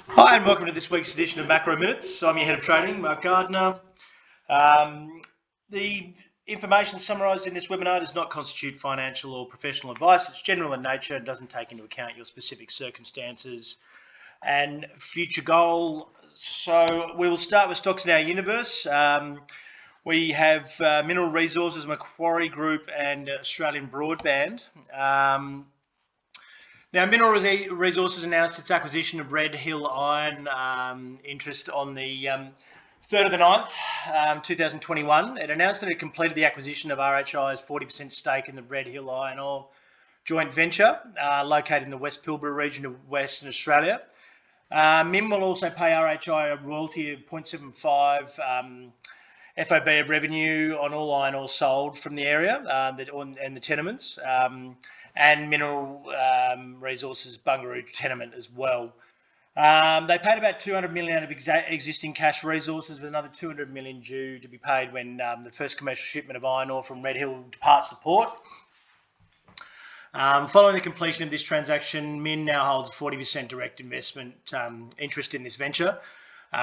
Hi and welcome to this week's edition of Macro Minutes. I'm your head of trading, Mark Gardner. The information summarised in this webinar does not constitute financial or professional advice. It's general in nature and doesn't take into account your specific circumstances and future goal. So we will start with stocks in our universe. We have Mineral Resources, Macquarie Group and Australian Broadband. Now, Mineral Resources announced its acquisition of Red Hill Iron interest on the 3rd of the 9th, 2021. It announced that it completed the acquisition of RHI's 40% stake in the Red Hill Iron Ore joint venture located in the West Pilbara region of Western Australia. MIM will also pay RHI a royalty of 0.75 FOB of revenue on all iron ore sold from the area and the tenements. And Mineral Resources Bungaroo tenement as well. They paid about 200 million out of existing cash resources, with another 200 million due to be paid when the first commercial shipment of iron ore from Red Hill departs the port. Following the completion of this transaction, MIN now holds a 40% direct investment interest in this venture,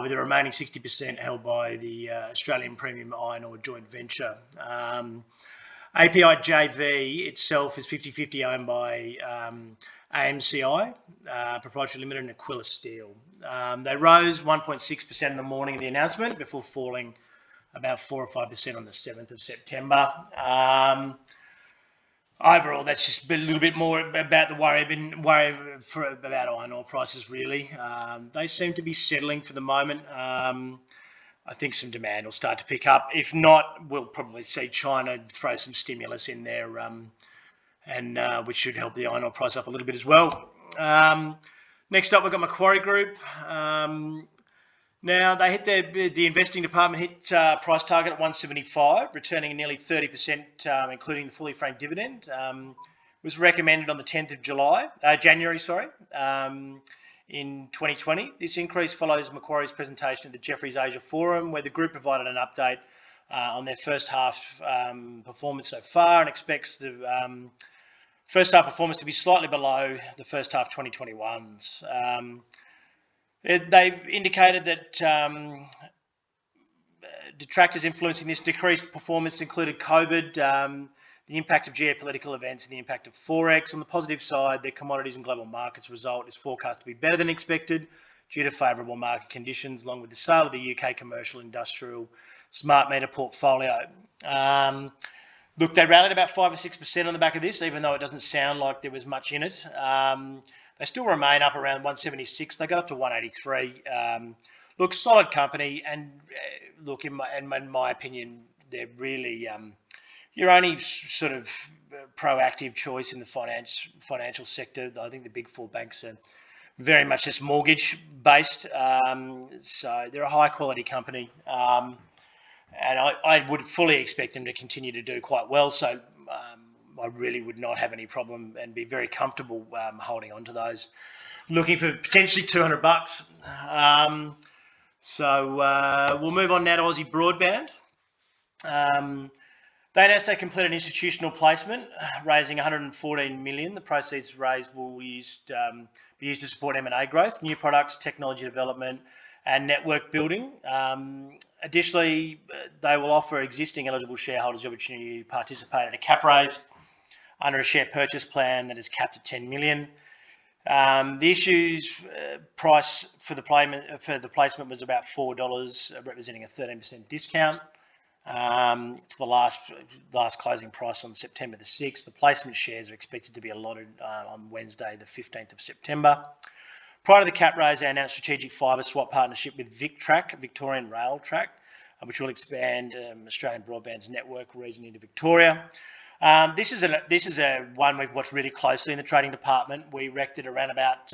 with the remaining 60% held by the Australian Premium Iron Ore joint venture. API JV itself is 50-50 owned by AMCI, Proprietary Limited, and Aquila Steel. They rose 1.6% in the morning of the announcement before falling about 4 or 5% on the 7th of September. Overall, that's just a little bit more about the worry about iron ore prices, really. They seem to be settling for the moment. I think some demand will start to pick up. If not, we'll probably see China throw some stimulus in there, which should help the iron ore price up a little bit as well. Next up, we've got Macquarie Group. Now, they hit the investing department hit price target at 175, returning nearly 30%, including the fully franked dividend. Was recommended on the 10th of January, in 2020. This increase follows Macquarie's presentation at the Jefferies Asia Forum, where the group provided an update on their first half performance so far, and expects the first half performance to be slightly below the first half 2021's. They've indicated that detractors influencing this decreased performance included COVID, the impact of geopolitical events, and the impact of Forex. On the positive side, their commodities and global markets result is forecast to be better than expected due to favourable market conditions, along with the sale of the UK commercial industrial smart meter portfolio. Look, they rallied about 5 or 6% on the back of this, even though it doesn't sound like there was much in it. They still remain up around 176. They got up to 183. Look, solid company, and look, in my opinion, they're really your only sort of proactive choice in the financial sector. I think the big four banks are very much just mortgage based, so they're a high quality company, and I would fully expect them to continue to do quite well. So I really would not have any problem and be very comfortable holding on to those. Looking for potentially $200. So we'll move on now to Aussie Broadband. They announced they completed an institutional placement, raising 114 million. The proceeds raised will be used to support M&A growth, new products, technology development, and network building. Additionally, they will offer existing eligible shareholders the opportunity to participate in a cap raise under a share purchase plan that is capped at 10 million. The issue's price for the placement was about $4, representing a 13% discount to the last closing price on September the 6th. The placement shares are expected to be allotted on Wednesday, the 15th of September. Prior to the cap raise, they announced strategic fibre swap partnership with VicTrack, Victorian Rail Track, which will expand Australian Broadband's network region into Victoria. This is a one we've watched really closely in the trading department. We wrecked it around about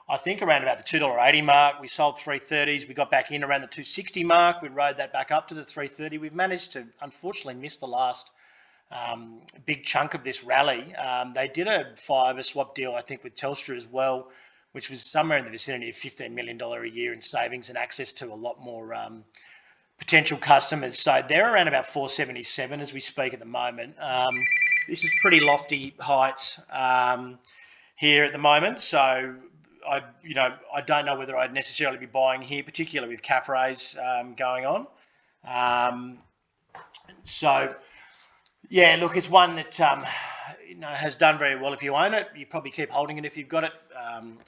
I think around about the $2.80 mark. We sold 330s. We got back in around the 260 mark. We rode that back up to the 330. We've managed to, unfortunately, miss the last big chunk of this rally. They did a fibre swap deal, I think, with Telstra as well, which was somewhere in the vicinity of $15 million a year in savings and access to a lot more potential customers. So they're around about 477 as we speak at the moment. This is pretty lofty heights here at the moment. So I don't know whether I'd necessarily be buying here, particularly with cap raise going on. So yeah, look, it's one that has done very well if you own it. You probably keep holding it if you've got it.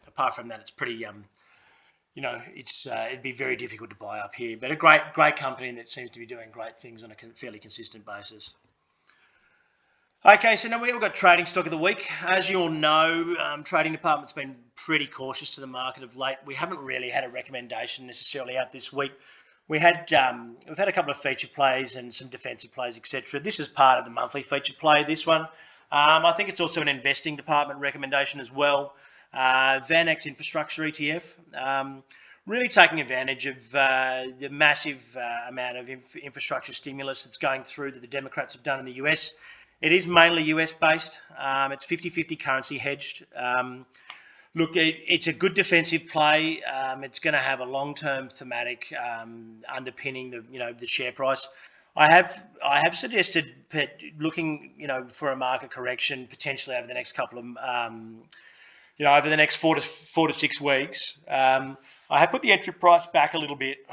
Apart from that, it's pretty it'd be very difficult to buy up here. But a great company that seems to be doing great things on a fairly consistent basis. Okay, so now we've got trading stock of the week. As you all know, trading department's been pretty cautious to the market of late. We haven't really had a recommendation necessarily out this week. We've had a couple of feature plays and some defensive plays, etc. This is part of the monthly feature play. This one, I think it's also an investing department recommendation as well. VanEck Infrastructure ETF, really taking advantage of the massive amount of infrastructure stimulus that's going through that the Democrats have done in the US. It is mainly US based. It's 50-50 currency hedged. Look, it's a good defensive play. It's going to have a long-term thematic underpinning the share price. I have suggested looking for a market correction potentially over the next couple of over the next 4 to 6 weeks. I have put the entry price back a little bit.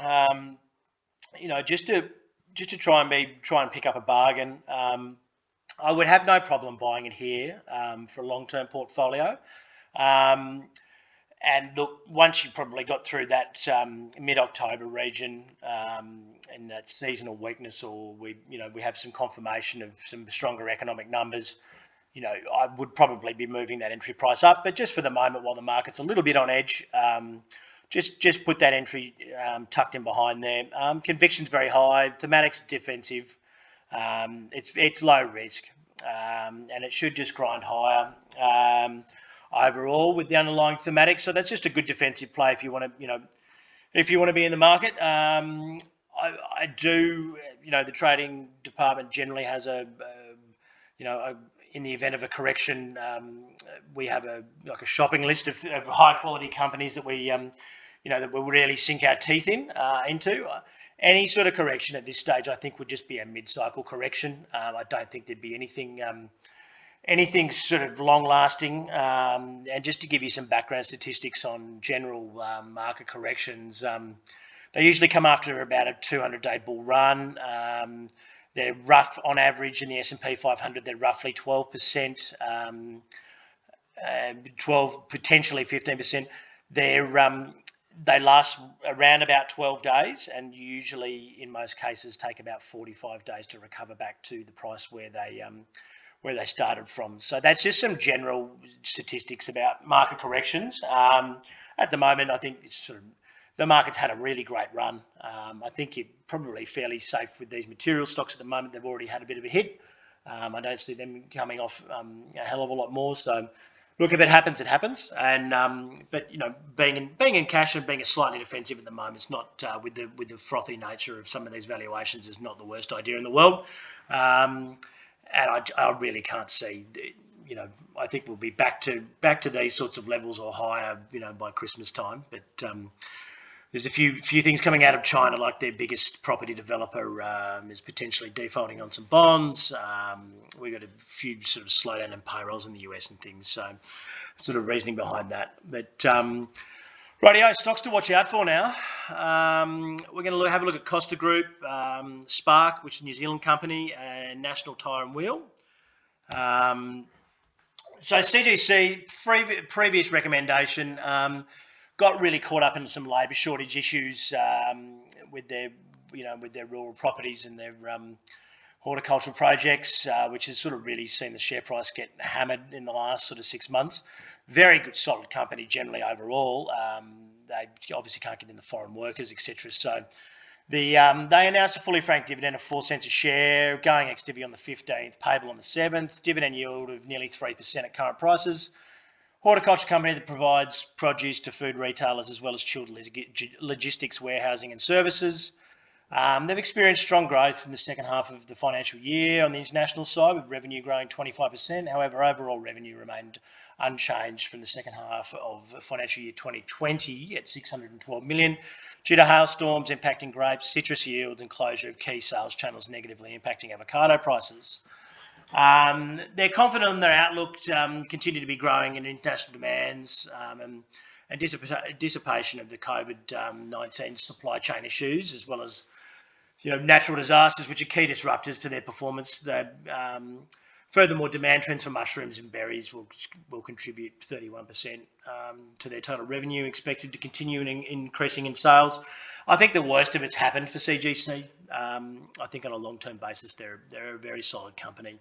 Just to try and pick up a bargain. I would have no problem buying it here for a long-term portfolio. And look, once you've probably got through that mid-October region and that seasonal weakness, or we have some confirmation of some stronger economic numbers, I would probably be moving that entry price up. But just for the moment, while the market's a little bit on edge, just put that entry tucked in behind there. Conviction's very high. Thematic's defensive. It's low risk, and it should just grind higher overall with the underlying thematic. So that's just a good defensive play if you want to be in the market. I do, the trading department generally has in the event of a correction, we have a shopping list of high quality companies that we that we'll really sink our teeth into. Any sort of correction at this stage, I think, would just be a mid-cycle correction. I don't think there'd be anything sort of long-lasting. And just to give you some background statistics on general market corrections, they usually come after about a 200-day bull run. They're rough on average in the S&P 500. They're roughly 12%, 12 potentially 15%. They last around about 12 days, and usually, in most cases, take about 45 days to recover back to the price where they started from. So that's just some general statistics about market corrections. At the moment, I think the market's had a really great run. I think you're probably fairly safe with these material stocks at the moment. They've already had a bit of a hit. I don't see them coming off a hell of a lot more. So, look, if it happens, it happens. And but being in cash and being a slightly defensive at the moment, it's not with the frothy nature of some of these valuations, is not the worst idea in the world. And I really can't see. I think we'll be back to these sorts of levels or higher, by Christmas time. But there's a few things coming out of China, like their biggest property developer is potentially defaulting on some bonds. We've got a few sort of slowdown in payrolls in the US and things, so sort of reasoning behind that. But rightio, stocks to watch out for now. We're going to have a look at Costa Group, Spark, which is a New Zealand company, and National Tyre and Wheel. So CGC, previous recommendation, got really caught up in some labour shortage issues with their rural properties and their horticultural projects, which has sort of really seen the share price get hammered in the last sort of 6 months. Very good, solid company generally overall. They obviously can't get in the foreign workers, etc. So they announced a fully franked dividend of 4 cents a share, going ex-divi on the 15th, payable on the 7th. Dividend yield of nearly 3% at current prices. Horticulture company that provides produce to food retailers as well as chilled logistics, warehousing and services. They've experienced strong growth in the second half of the financial year on the international side, with revenue growing 25%. However, overall revenue remained unchanged from the second half of financial year 2020 at 612 million, due to hailstorms impacting grapes, citrus yields and closure of key sales channels negatively impacting avocado prices. They're confident in their outlook, continue to be growing in international demands, and dissipation of the COVID-19 supply chain issues, as well as natural disasters, which are key disruptors to their performance. Furthermore, demand trends for mushrooms and berries will contribute 31% to their total revenue, expected to continue increasing in sales. I think the worst of it's happened for CGC. I think on a long-term basis, they're a very solid company.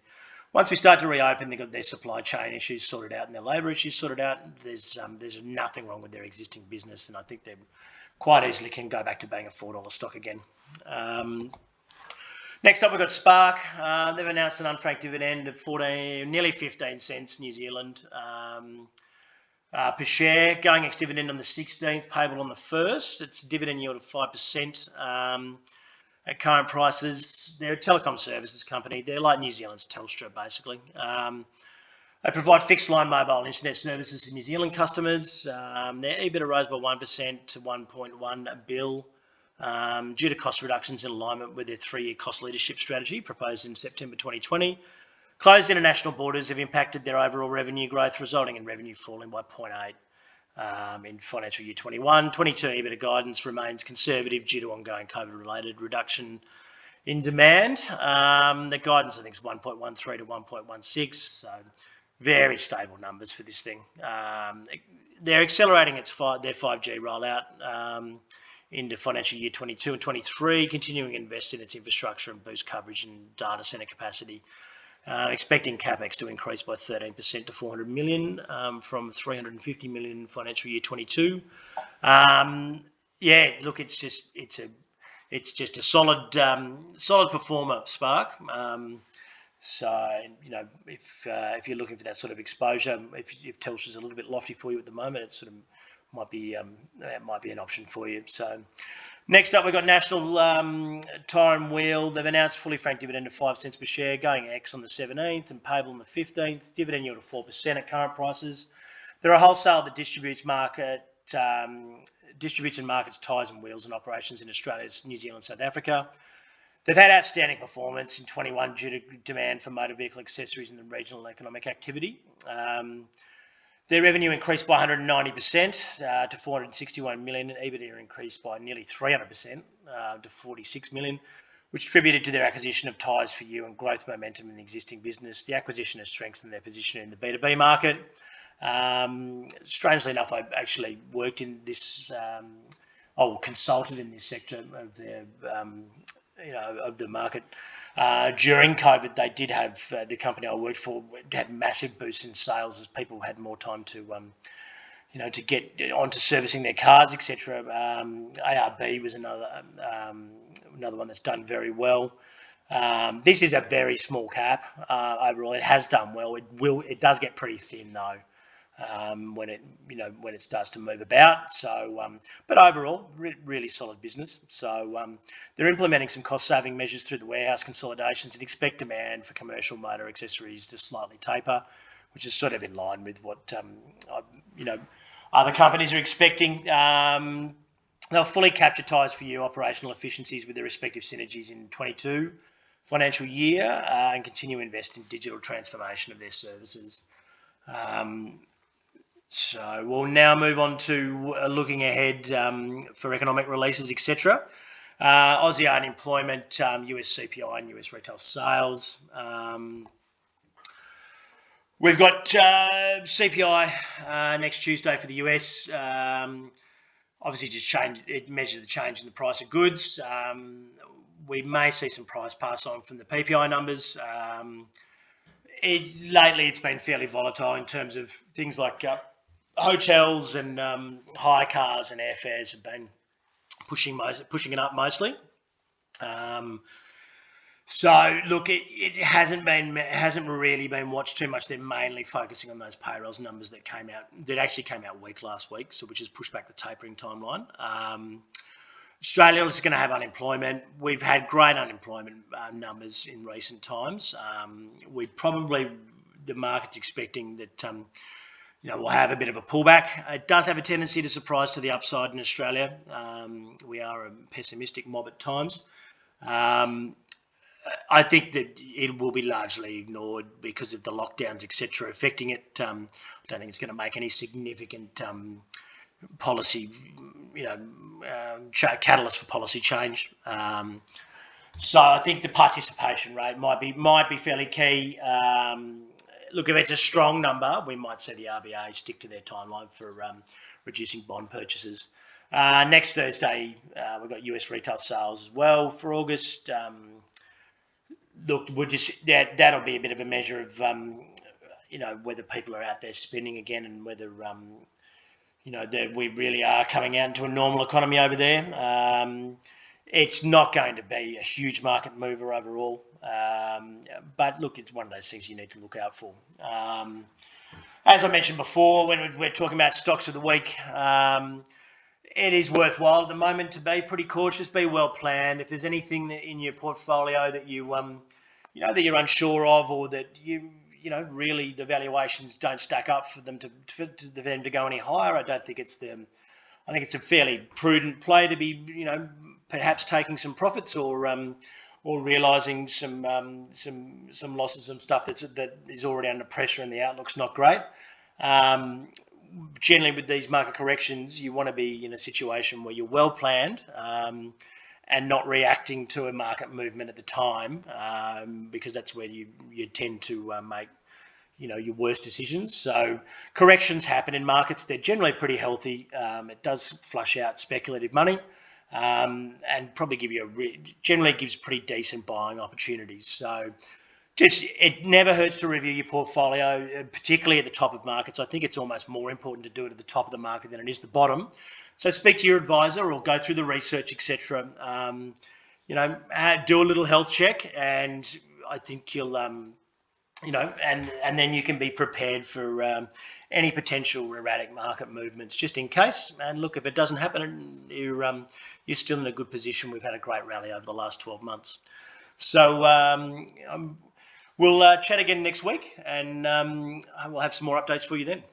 Once we start to reopen, they've got their supply chain issues sorted out and their labour issues sorted out. There's nothing wrong with their existing business, and I think they quite easily can go back to being a $4 stock again. Next up, we've got Spark. They've announced an unfranked dividend of nearly 15 cents New Zealand per share, going ex-dividend on the 16th, payable on the 1st. It's a dividend yield of 5%. At current prices. They're a telecom services company. They're like New Zealand's Telstra, basically. They provide fixed line mobile and internet services to New Zealand customers. Their EBITDA rose by 1% to 1.1 billion due to cost reductions in alignment with their 3-year cost leadership strategy proposed in September 2020. Closed international borders have impacted their overall revenue growth, resulting in revenue falling by 0.8%. In financial year 21. 22 EBITDA guidance remains conservative due to ongoing COVID-related reduction in demand. The guidance, I think, is 1.13 to 1.16, so very stable numbers for this thing. They're accelerating their 5G rollout into financial year 22 and 23, continuing to invest in its infrastructure and boost coverage and data centre capacity. Expecting CapEx to increase by 13% to 400 million from 350 million in financial year 22. Look, it's just a solid performer, Spark. If you're looking for that sort of exposure, if Telstra's a little bit lofty for you at the moment, it sort of might be an option for you. So. Next up, we've got National Tyre and Wheel. They've announced a fully franked dividend of 5 cents per share, going ex on the 17th and payable on the 15th. Dividend yield of 4% at current prices. They're a wholesaler that distributes and markets tyres and wheels and operations in Australia, New Zealand, South Africa. They've had outstanding performance in 21 due to demand for motor vehicle accessories and the regional economic activity. Their revenue increased by 190% to 461 million, and EBITDA increased by nearly 300% to 46 million, which attributed to their acquisition of Tyres for You and growth momentum in the existing business. The acquisition has strengthened their position in the B2B market. Strangely enough, I actually worked in this, consulted in this sector of their, of the market. During COVID, they did have, the company I worked for had massive boosts in sales as people had more time to, to get onto servicing their cars, etc. ARB was another one that's done very well. This is a very small cap. Overall, it has done well. It does get pretty thin though. When it starts to move about. So, but overall, really solid business. So they're implementing some cost-saving measures through the warehouse consolidations and expect demand for commercial motor accessories to slightly taper, which is sort of in line with what other companies are expecting. They'll fully capture Tyres for You operational efficiencies with their respective synergies in 22 financial year and continue to invest in digital transformation of their services. So we'll now move on to looking ahead for economic releases, etc. Aussie unemployment, US CPI and US retail sales. We've got CPI next Tuesday for the US. Obviously, it measures the change in the price of goods. We may see some price pass on from the PPI numbers. Lately, it's been fairly volatile in terms of things like hotels and hire cars and airfares have been pushing it up mostly. So look, it hasn't really been watched too much. They're mainly focusing on those payrolls numbers that actually came out weak last week, so which has pushed back the tapering timeline. Australia is going to have unemployment. We've had great unemployment numbers in recent times. The market's expecting that we'll have a bit of a pullback. It does have a tendency to surprise to the upside in Australia. We are a pessimistic mob at times. I think that it will be largely ignored because of the lockdowns, etc., affecting it. I don't think it's going to make any significant policy, catalyst for policy change. So I think the participation rate might be fairly key. Look, if it's a strong number, we might see the RBA stick to their timeline for reducing bond purchases. Next Thursday, we've got US retail sales as well for August. Look, that'll be a bit of a measure of whether people are out there spending again and whether that we really are coming out into a normal economy over there. It's not going to be a huge market mover overall, but look, it's one of those things you need to look out for. As I mentioned before, when we're talking about stocks of the week, it is worthwhile at the moment to be pretty cautious, be well planned. If there's anything in your portfolio that that you're unsure of, or that really the valuations don't stack up for them to go any higher, I don't think it's them. I think it's a fairly prudent play to be, perhaps taking some profits or realising some losses and stuff that is already under pressure and the outlook's not great. Generally, with these market corrections, you want to be in a situation where you're well planned and not reacting to a market movement at the time, because that's where you tend to make your worst decisions. So corrections happen in markets. They're generally pretty healthy. It does flush out speculative money, and probably generally gives pretty decent buying opportunities. So it never hurts to review your portfolio, particularly at the top of markets. I think it's almost more important to do it at the top of the market than it is the bottom. So speak to your advisor or go through the research, etc. Do a little health check, and I think you'll and then you can be prepared for any potential erratic market movements just in case. And look, if it doesn't happen, you're still in a good position. We've had a great rally over the last 12 months. So we'll chat again next week, and we'll have some more updates for you then.